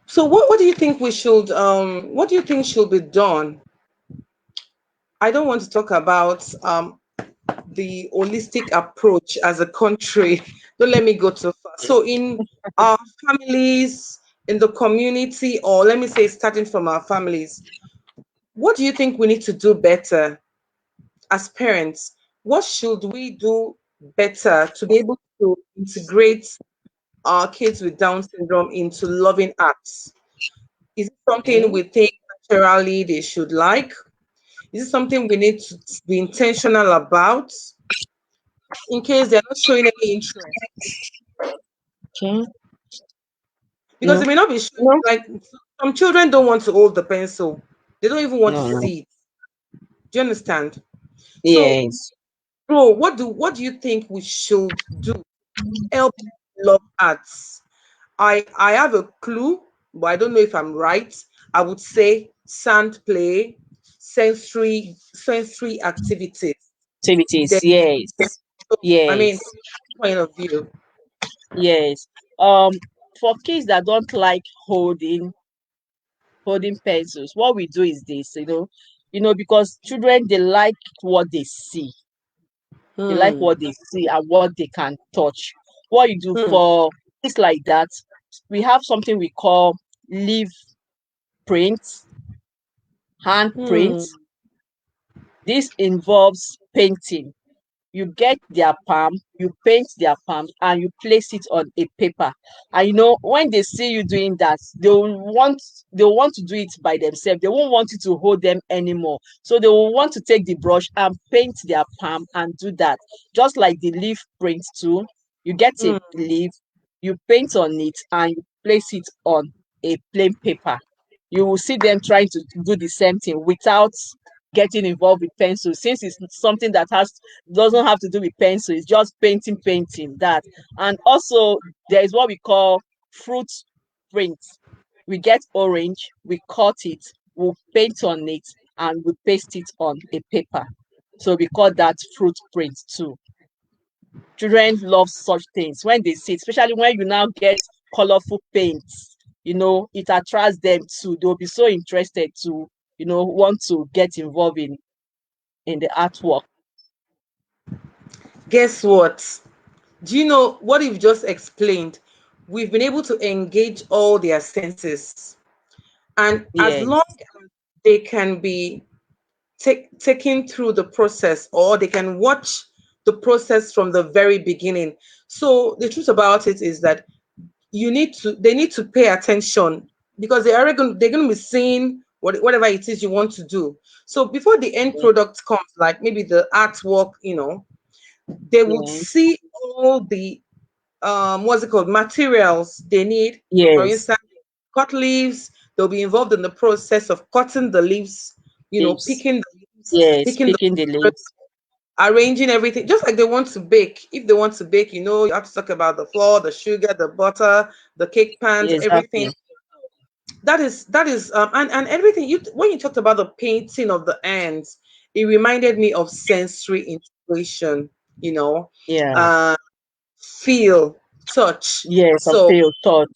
So what do you think what do you think should be done? I don't want to talk about the holistic approach as a country. Don't let me go too far. So in our families, in the community, or let me say starting from our families, what do you think we need to do better as parents? What should we do better to be able to integrate our kids with Down syndrome into loving arts? Is it something Okay. we think naturally they should like? Is it something we need to be intentional about in case they're not showing any interest? Okay. Because No. they may not be showing, No. like some children don't want to hold the pencil, they don't even want to No. No. see it. Do you understand? So, Yes. bro, what do you think we should do? Help love arts. I have a clue, but I don't know if I'm right. I would say sand play, sensory activities. Activities. Then, Yes. I mean, Yes. from my point of view. Yes. Um, for kids that don't like holding pencils, what we do is this, because children they like what they see. They like Hmm. what they see and what they can touch. What you do Hmm. for things like that, we have something we call leaf prints, hand Hmm. prints. This involves painting. You get their palm, you paint their palms, and you place it on a paper. And when they see you doing that, they will want to do it by themselves. They won't want you to hold them anymore. So they will want to take the brush and paint their palm and do that. Just like the leaf print too. You get a Hmm. leaf, you paint on it, and you place it on a plain paper. You will see them trying to do the same thing without getting involved with pencil, since it's something that has doesn't have to do with pencil. It's just painting that. And also there is what we call fruit print. We get orange, we cut it, we paint on it, and we paste it on a paper. So we call that fruit print too. Children love such things when they see it, especially when you now get colorful paints. It attracts them too. They'll be so interested to want to get involved in the artwork. Guess what? Do you know what you've just explained? We've been able to engage all their senses. And as long Yes. as they can be taken through the process, or they can watch the process from the very beginning. So the truth about it is that they need to pay attention, because they're going to be seeing whatever it is you want to do. So before the end product comes, like maybe the artwork, they would Yes. see all the what's it called, materials they need. For Yes. instance, cut leaves, they'll be involved in the process of cutting the leaves, Leaves. picking the leaves, Yes. picking the Picking the flowers, leaves. arranging everything, just like they want to bake. If they want to bake, you have to talk about the flour, the sugar, the butter, the cake pans, everything. Exactly. That is and everything. When you talked about the painting of the ants, it reminded me of sensory integration, you know Yeah. uh feel, touch. Yes. Of So feel touch.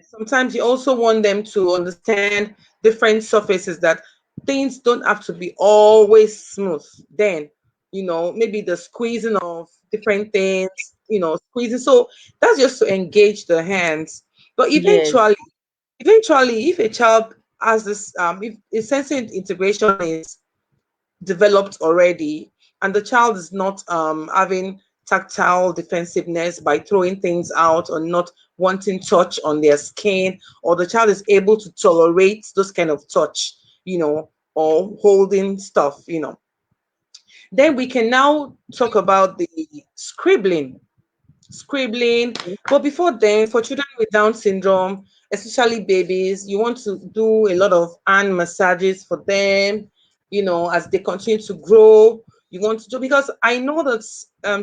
sometimes you also want them to understand different surfaces, that things don't have to be always smooth. Then, maybe the squeezing of different things, squeezing. So that's just to engage the hands. But Yes. eventually, if a child has this, if a sensing integration is developed already, and the child is not having tactile defensiveness by throwing things out, or not wanting touch on their skin, or the child is able to tolerate those kind of touch, or holding stuff, then we can now talk about the scribbling. But before then, for children with Down syndrome, especially babies, you want to do a lot of hand massages for them, as they continue to grow. You want to do, because I know that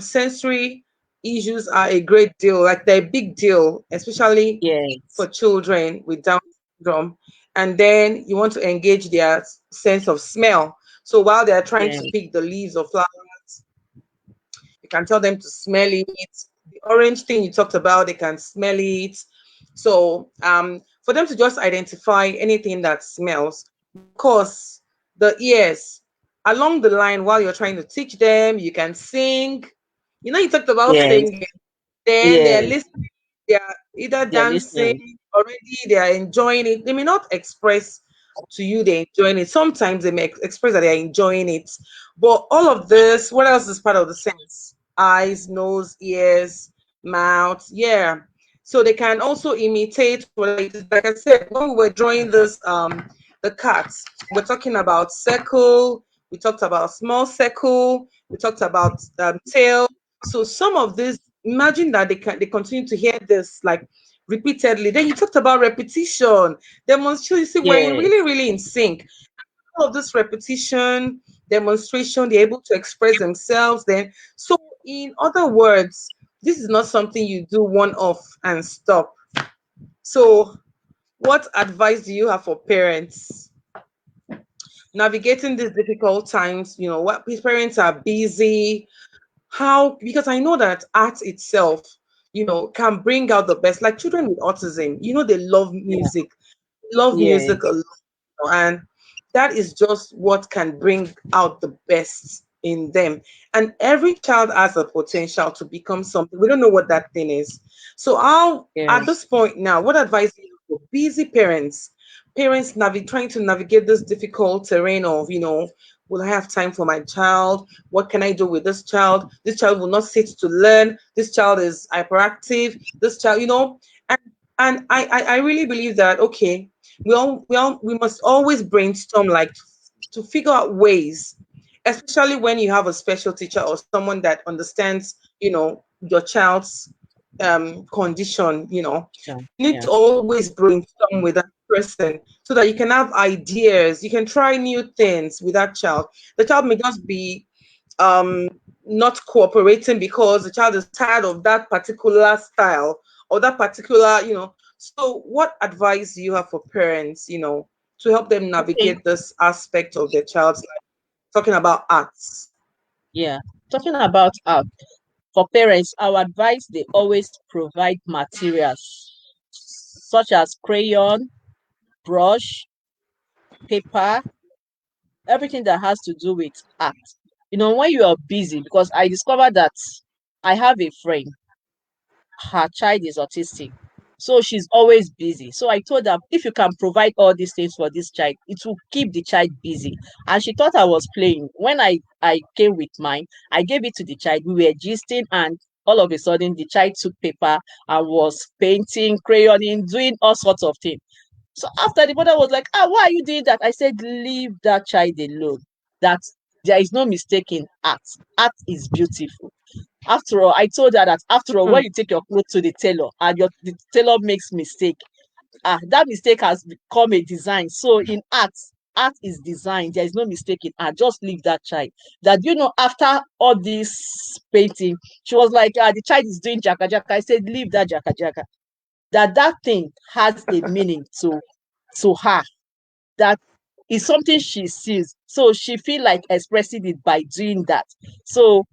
sensory issues are a great deal, like they're a big deal, especially for Yes. children with Down syndrome. And then you want to engage their sense of smell. So while they're trying to Yes. pick the leaves or flowers, you can tell them to smell it. The orange thing you talked about, they can smell it. So for them to just identify anything that smells. Of course, the ears. along the line while you're trying to teach them, you can sing. You talked about Yes, singing. Then they're yes, listening, they're either they're dancing listening. already, they are enjoying it. They may not express to you they're enjoying it. Sometimes they may express that they're enjoying it. But all of this, what else is part of the sense? Eyes, nose, ears, mouth. Yeah. So they can also imitate whatever it is. Like I said, when we were drawing this the cats, we're talking about circle, we talked about small circle, we talked about tail. So some of this, imagine that they continue to hear this like repeatedly. Then you talked about repetition, demonstration. You see, we're really, Yes, really in sync. All of this repetition, demonstration, they're able to express themselves. Then, so in other words, this is not something you do one off and stop. So, what advice do you have for parents navigating these difficult times? What parents are busy, how, because I know that art itself can bring out the best, like children with autism, they yeah, love yes, music a lot, and that is just what can bring out the best in them. And every child has a potential to become something. We don't know what that thing is. So how, at yes. this point now, what advice do you have for busy parents trying to navigate this difficult terrain of, will I have time for my child? What can I do with this child? This child will not sit to learn. This child is hyperactive. This child, and I really believe that, okay, we must always brainstorm, like, to figure out ways, especially when you have a special teacher or someone that understands your child's condition. Sure. You need Yeah. to always brainstorm with that person so that you can have ideas, you can try new things with that child. The child may just be um not cooperating because the child is tired of that particular style or that particular. So what advice do you have for parents, to help them Okay. navigate this aspect of their child's life, talking about arts? Yeah. Talking about art, for parents, our advice, they always provide materials such as crayon, brush, paper, everything that has to do with art. When you are busy, because I discovered that I have a friend, her child is autistic. So she's always busy. So I told her, if you can provide all these things for this child, it will keep the child busy. And she thought I was playing. When I came with mine, I gave it to the child. We were gisting, and all of a sudden the child took paper and was painting, crayoning, doing all sorts of things. So after, the mother was like, why are you doing that? I said, leave that child alone. That there is no mistake in art. Art is beautiful. After all, I told her that, after all, Hmm. when you take your clothes to the tailor and the tailor makes mistake, that mistake has become a design. So in art, art is design. There is no mistake in art. Just leave that child. That, after all this painting, she was like, the child is doing jaka jaka. I said, leave that jaka jaka. That thing has a meaning to her. That is something she sees. So she feel like expressing it by doing that. So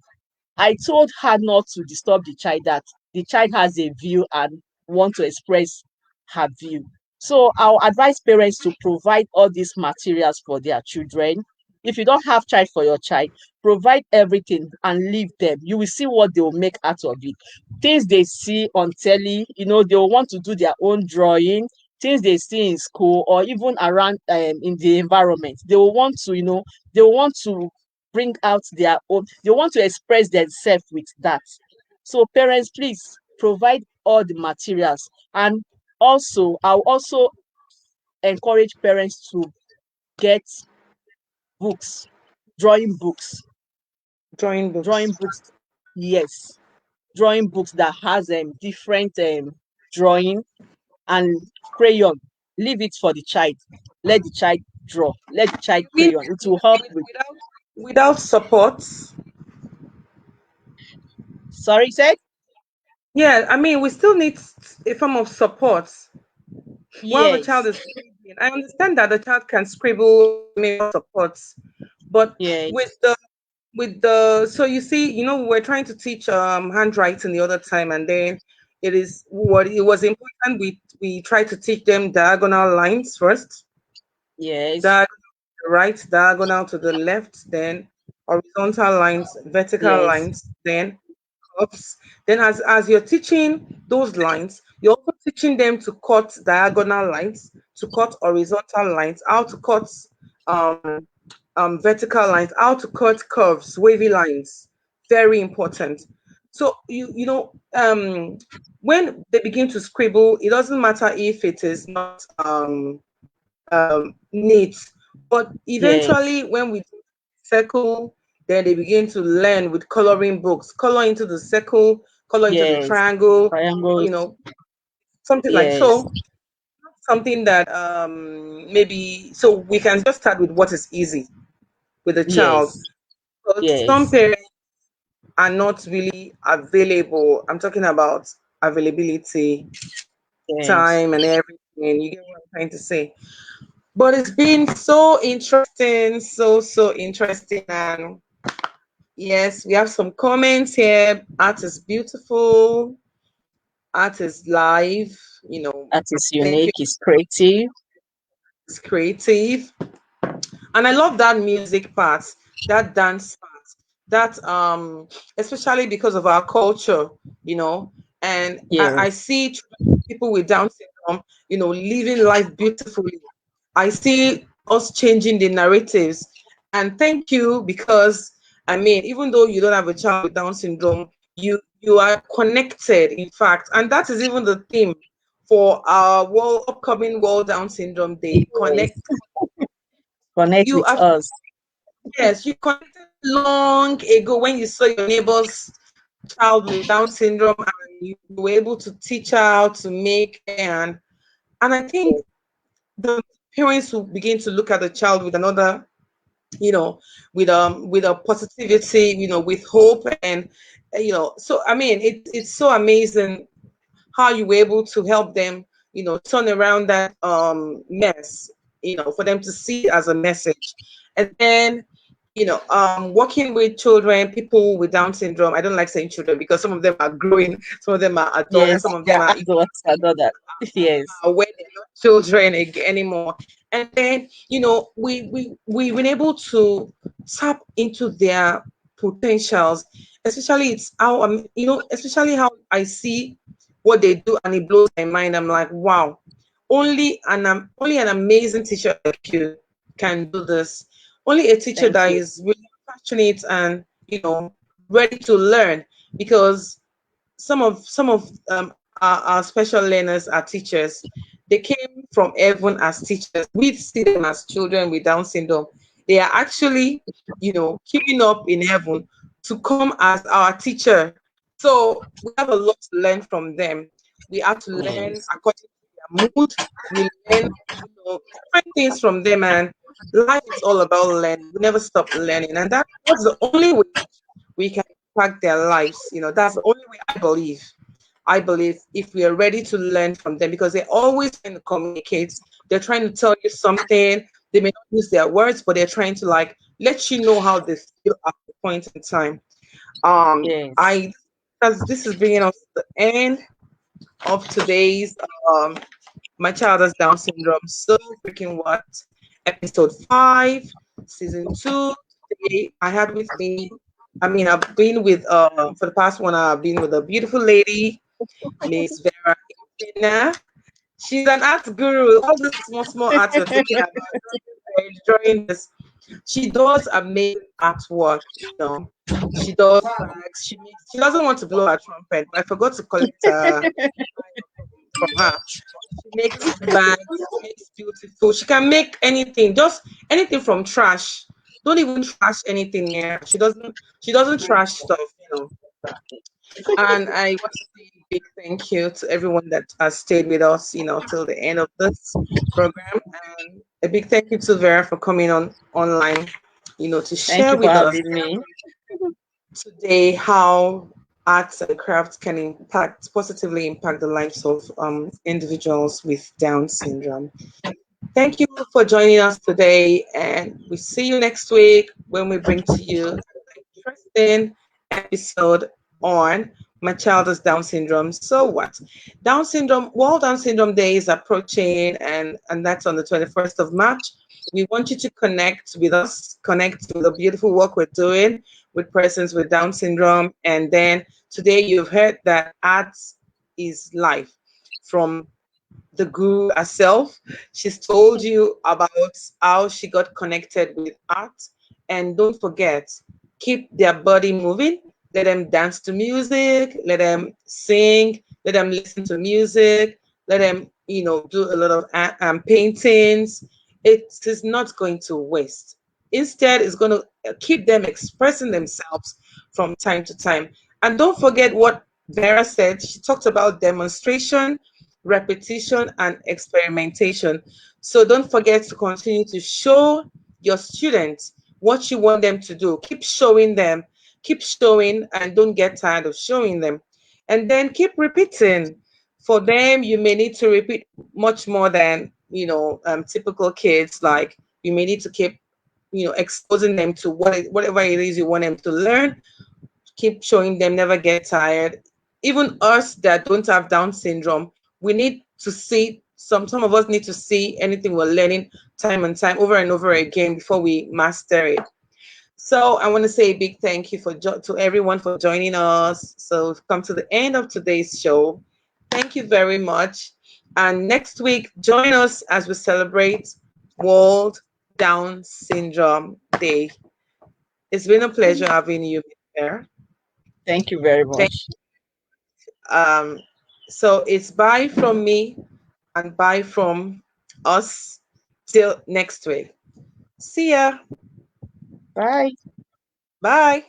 I told her not to disturb the child, that the child has a view and want to express her view. So I'll advise parents to provide all these materials for their children. If you don't have child for your child, provide everything and leave them. You will see what they will make out of it. Things they see on telly, they will want to do their own drawing. Things they see in school or even around in the environment, they will want to, they will want to bring out their own, they want to express themselves with that. So parents, please provide all the materials. And also, I'll also encourage parents to get books, drawing books, Drawing drawing books. books. Yes, drawing books that has different drawing and crayon. Leave it for the child. Let the child draw. Let the child I mean, crayon. It will help with. without support. Sorry, said. Yeah, I mean, we still need a form of support while the child Yes, is scribbling. I understand that the child can scribble without support, but with yes, the so you see, we're trying to teach handwriting the other time, and then it was important we try to teach them diagonal lines first. yes. right, diagonal to the left, then horizontal lines, vertical Yes. lines, then curves. Then as you're teaching those lines, you're also teaching them to cut diagonal lines, to cut horizontal lines, how to cut um, vertical lines, how to cut curves, wavy lines. Very important. So when they begin to scribble, it doesn't matter if it is not neat, but Yes. eventually when we circle, then they begin to learn with coloring books, color into the circle, color into the Yes. triangle, you Triangles. know, something like Yes. so. Something that maybe so we can just start with what is easy with a child. Yes. But some Yes. parents are not really available. I'm talking about availability, Yes. time, and everything. You get what I'm trying to say. But it's been so interesting, so interesting. And yes, we have some comments here. Art is beautiful. Art is live. That is Thank you. unique. It's creative. It's creative. And I love that music part, that dance part, that especially because of our culture, you know. And I Yes. see people with Down syndrome, living life beautifully. I see us changing the narratives. And thank you, because I mean, even though you don't have a child with Down syndrome, you are connected, in fact. And that is even the theme for our upcoming World Down Syndrome Day. Yes. Connect. Connect You with are, us. yes, you connected long ago when you saw your neighbor's child with Down syndrome, and you were able to teach her how to make hair. And I think the parents will begin to look at the child with another, you know, with a positivity, with hope. And so I mean, it's so amazing how you were able to help them, turn around that mess, for them to see it as a message. And then, working with children, people with Down syndrome. I don't like saying children because some of them are growing, some of them are adults, Yes. some of They them are are adults. I know that. Yes. where they're not children anymore. And then, we've been able to tap into their potentials. Especially it's how especially how I see what they do, and it blows my mind. I'm like, wow, only an amazing teacher like you can do this. Only a teacher Thank that you. is really passionate and ready to learn, because some of our special learners are teachers. They came from heaven as teachers. We see them as children with Down syndrome. They are actually, queuing up in heaven to come as our teacher. So we have a lot to learn from them. We have to learn Yes. according to their mood. We learn, different things from them. And life is all about learning. We never stop learning. And that's the only way we can impact their lives. That's the only way I believe. I believe if we are ready to learn from them, because they're always trying to communicate, they're trying to tell you something. They may not use their words, but they're trying to like let you know how they feel at the point in time. Yes. I As this is bringing us to the end of today's My Child Has Down Syndrome. So freaking what? Episode 5, season 2. Today I had with me, I mean, I've been with for the past 1 hour, I've been with a beautiful lady, Miss Vera Intina. She's an art guru. All this small art we're talking about, you're enjoying this. She does amazing artwork. She does bags. She doesn't want to blow her trumpet, but I forgot to collect her from her. She makes bags. She makes beautiful. She can make anything, just anything from trash. Don't even trash anything here. She doesn't trash stuff. And I want to say a big thank you to everyone that has stayed with us, till the end of this program. And a big thank you to Vera for coming on online, to Thank share you for with us having me. today how arts and crafts can positively impact the lives of individuals with Down syndrome. Thank you for joining us today, and we see you next week when we bring to you an interesting episode on My child has Down syndrome. So what? Down syndrome, World Down Syndrome Day is approaching, and that's on the 21st of March. We want you to connect with us, connect with the beautiful work we're doing with persons with Down syndrome. And then today you've heard that art is life from the guru herself. She's told you about how she got connected with art. And don't forget, keep their body moving. Let them dance to music, let them sing, let them listen to music, let them, do a lot of paintings. It is not going to waste. Instead, it's going to keep them expressing themselves from time to time. And don't forget what Vera said. She talked about demonstration, repetition, and experimentation. So don't forget to continue to show your students what you want them to do. Keep showing them, keep showing, and don't get tired of showing them. And then keep repeating. For them, you may need to repeat much more than, typical kids. Like you may need to keep, exposing them to whatever it is you want them to learn. Keep showing them, never get tired. Even us that don't have Down syndrome, we need to see some of us need to see anything we're learning time and time over and over again before we master it. So I want to say a big thank you to everyone for joining us. So we've come to the end of today's show. Thank you very much. And next week, join us as we celebrate World Down Syndrome Day. It's been a pleasure having you there. Thank you very Thank much. um so it's bye from me and bye from us till next week. See ya. Bye. Bye.